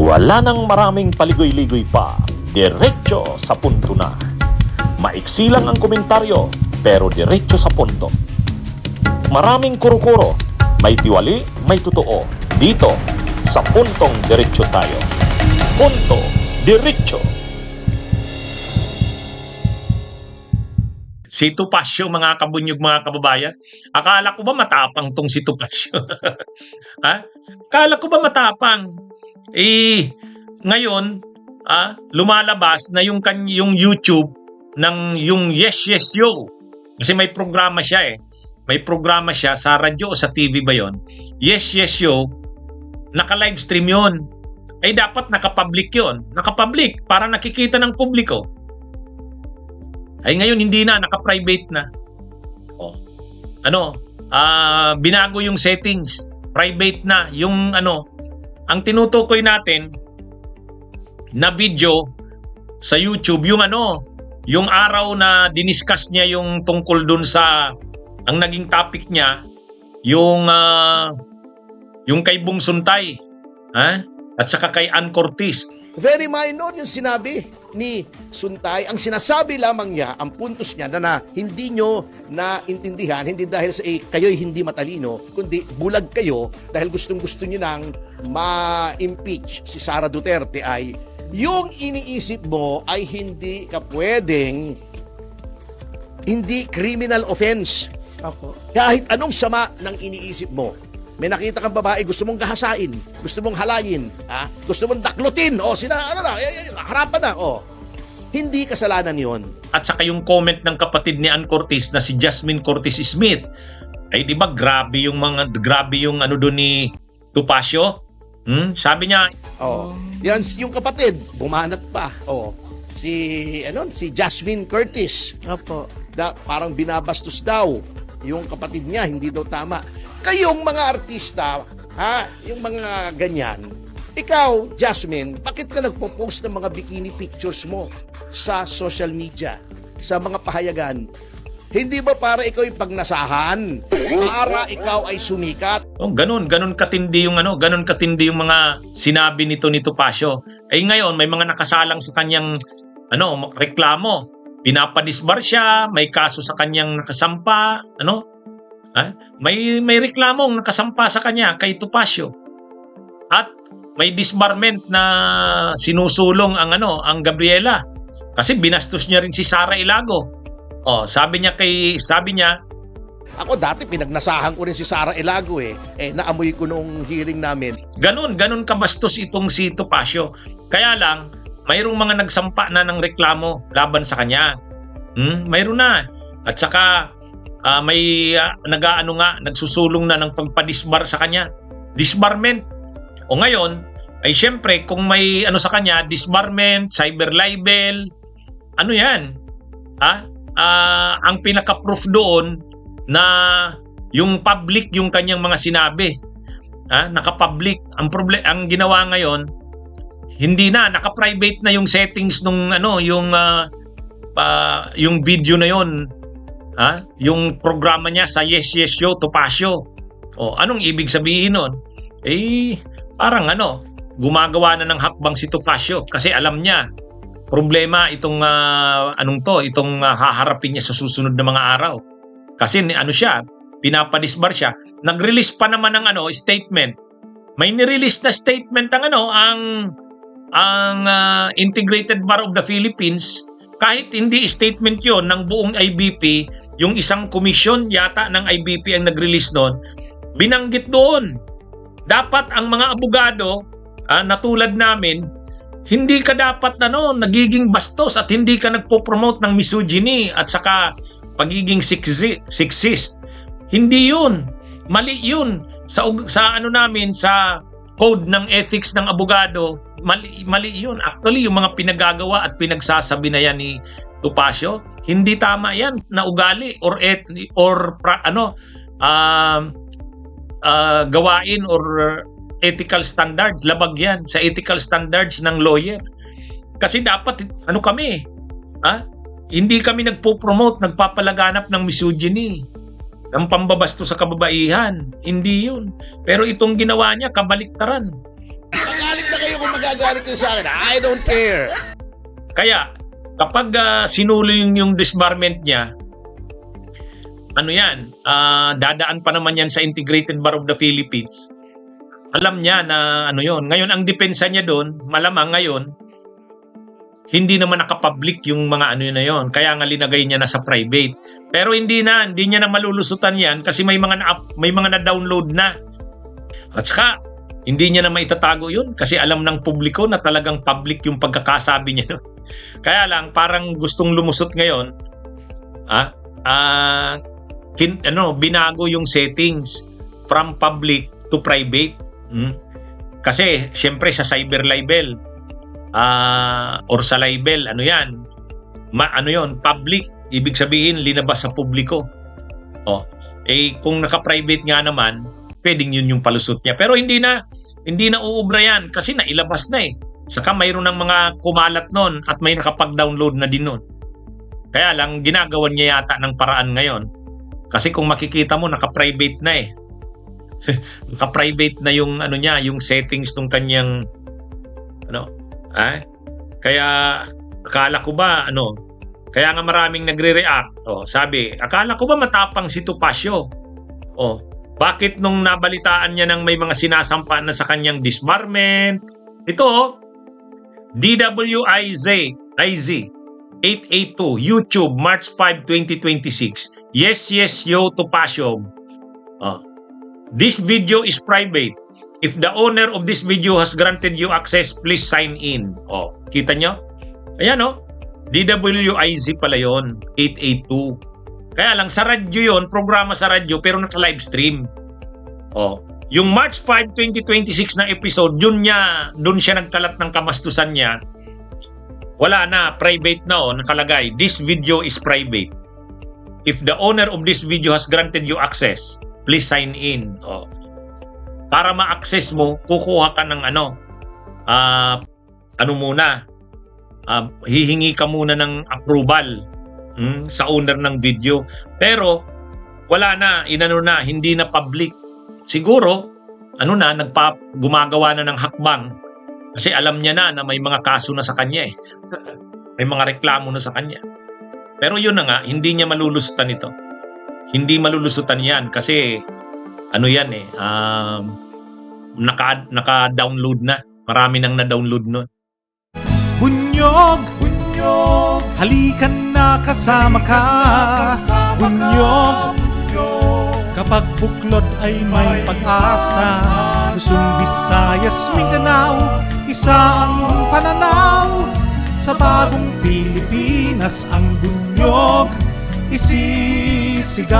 Wala nang maraming paligoy-ligoy pa, diretso sa punto na. Maiksi lang ang komentaryo, pero diretso sa punto. Maraming kuro-kuro, may tiwali, may totoo. Dito, sa puntong diretso tayo. Punto, diretso. Si Topacio, mga kabunyog, mga kababayan. Akala ko ba matapang tong si Topacio? Ha? Akala ko ba matapang? Ngayon, lumalabas na yung YouTube ng yung Yes Yes Yo. Kasi may programa siya eh. May programa siya sa radyo o sa TV ba yon? Yes Yes Yo, naka-live stream yon. Ay dapat naka-public yon. Naka-public para nakikita ng publiko. Ay ngayon hindi na, naka-private na. Binago yung settings. Private na yung ang tinutukoy natin na video sa YouTube, yung yung araw na diniscuss niya yung tungkol dun sa ang naging topic niya, yung kay Bong Suntay, at saka kay Ann Cortez. Very minor yung sinabi ni Suntay. Ang sinasabi lamang niya, ang puntos niya na hindi nyo naintindihan, hindi dahil sa kayo'y hindi matalino, kundi bulag kayo dahil gustong-gusto nyo nang ma-impeach si Sara Duterte ay yung iniisip mo ay hindi ka pwedeng, hindi criminal offense. Opo. Kahit anong sama ng iniisip mo. May nakita kang babae, gusto mong gahasain, gusto mong halayin, gusto mong daklutin, harapan na, Hindi kasalanan yon. At saka yung comment ng kapatid ni Ann Cortez na si Jasmine Cortez Smith. Ay di ba grabe yung doon ni Topacio? Sabi niya, Yan yung kapatid, bumanat pa. Si Jasmine Curtis. Opo. Parang binabastos daw yung kapatid niya, hindi daw tama. Kayong mga artista, yung mga ganyan, ikaw, Jasmine, bakit ka nagpo-post ng mga bikini pictures mo sa social media, sa mga pahayagan? Hindi ba para ikaw yung pagnasahan? Para ikaw ay sumikat? ganun katindi yung mga sinabi nito ni Topacio. Ay ngayon may mga nakasalang sa kanyang reklamo. Pinapadisbar siya, may kaso sa kanyang nakasampa, May reklamong nakasampa sa kanya kay Topacio. At may disbarment na sinusulong ang Gabriela kasi binastos niya rin si Sara Ilago. Sabi niya Ako dati pinagnasahan ko rin si Sara Ilago naamoy ko noong hearing namin. Ganun kabastos itong si Topacio. Kaya lang mayroong mga nagsampa na ng reklamo laban sa kanya. Mayroon na. At saka may nagsusulong na ng pagpadisbar sa kanya. Disbarment. O ngayon, ay syempre kung may sa kanya, disbarment, cyber libel, yan? Ang pinaka-proof doon na yung public yung kanyang mga sinabi. Naka-public. Ang ginawa ngayon, hindi na, naka-private na yung settings nung yung video na yon. Yung programa niya sa Yes Yes Yo, Topacio. Anong ibig sabihin nun? Parang gumagawa na ng hakbang si Topacio kasi alam niya problema itong haharapin niya sa susunod na mga araw. Kasi siya, pinapadisbar siya. Nag-release pa naman ng statement. May nirelease na statement ang Integrated Bar of the Philippines. Kahit hindi statement yon ng buong IBP, yung isang komisyon yata ng IBP ang nag-release noon, binanggit doon. Dapat ang mga abogado na tulad namin, hindi ka dapat nagiging bastos at hindi ka nagpo-promote ng misogyny at saka pagiging sexist. Hindi yun. Mali yun. Sa code ng ethics ng abogado, mali yun. Actually, yung mga pinagagawa at pinagsasabi na yan ni Topacio, hindi tama yan na ugali gawain or ethical standard. Labag yan sa ethical standards ng lawyer. Kasi dapat, hindi kami nagpo-promote, nagpapalaganap ng misogyny, ng pambabasto sa kababaihan. Hindi yun. Pero itong ginawa niya, kabaliktaran. Magalit na kayo kung magagalit yun sa akin. I don't care. Kaya, kapag sinuli yung disbarment niya, ano yan, dadaan pa naman yan sa Integrated Bar of the Philippines. Alam niya na ano yon. Ngayon, ang depensa niya doon, malamang ngayon, hindi naman nakapublic yung mga ano na yon. Kaya nga linagay niya na sa private. Pero hindi niya na malulusutan yan kasi may mga na-download na. At saka, hindi niya na maitatago yun kasi alam ng publiko na talagang public yung pagkakasabi niya. No? Kaya lang, parang gustong lumusot ngayon, binago yung settings from public to private. Kasi, syempre, sa cyber libel, or sa libel, ano yan? Ano yon? Public. Ibig sabihin, linabas sa publiko. Kung naka-private nga naman, pwedeng yun yung palusot niya. Pero hindi na uubra yan kasi nailabas na eh. Saka mayroon ng mga kumalat nun at may nakapag-download na din nun. Kaya lang, ginagawan niya yata ng paraan ngayon. Kasi kung makikita mo, naka-private na eh. Naka-private na yung ano niya, yung settings ng kanyang Kaya akala ko ba kaya nga maraming nagre-react. Sabi, akala ko ba matapang si Topacio? Bakit nung nabalitaan niya ng may mga sinasampa na sa kanyang disbarment? Ito, DWIZ 882, YouTube, March 5, 2026. Yes, yo, Topacio. This video is private. If the owner of this video has granted you access, please sign in. Kita nyo? Ayan DWIZ pala yun, 882. Kaya lang, sa radyo yon, programa sa radyo, pero naka-live stream. Yung March 5, 2026 na episode, doon siya nagkalat ng kamastusan niya. Wala na, private na nakalagay. This video is private. If the owner of this video has granted you access, please sign in. Para ma-access mo, kukuha ka ng hihingi ka muna ng approval sa owner ng video. Pero wala na, hindi na public. Siguro, gumagawa na ng hakbang kasi alam niya na may mga kaso na sa kanya eh. May mga reklamo na sa kanya. Pero yun na nga, hindi niya malulusutan ito. Hindi malulusutan yan kasi naka-download na. Marami nang na-download nun. Bunyog, halikan na kasama ka. Bunyog, kapag buklod ay may pag-asa. Luzon, Visayas, Mindanao, isa ang pananaw. Sa bagong Pilipinas ang bunyog isisigaw.